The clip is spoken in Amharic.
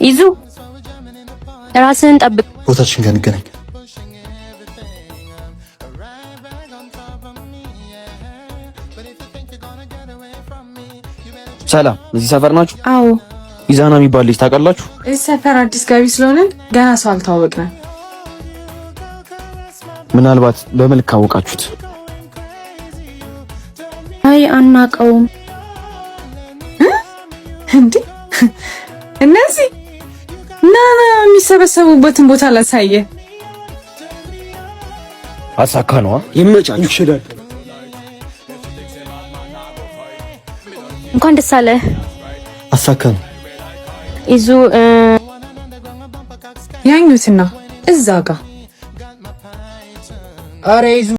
ይዙ ራስህን ጠብቅ። ቦታችን ጋር እንገናኝ። ሰላም፣ እዚህ ሰፈር ናችሁ? አዎ። ኢዛና የሚባል ልጅ ታውቃላችሁ? እዚህ ሰፈር አዲስ ገቢ ስለሆነ ገና ሰው አልተዋወቅንም። ምናልባት በመልክ ካወቃችሁት? አይ አናውቀውም። እንዴ እነዚህ ና የሚሰበሰቡበትን ቦታ ላሳየ። አሳካ ነዋ። ይመቻችሁ። ይችላል። እንኳን ደስ አለ። አሳካ ነው። ይዙ ያኙትና እዛ ጋር አረ ይዙ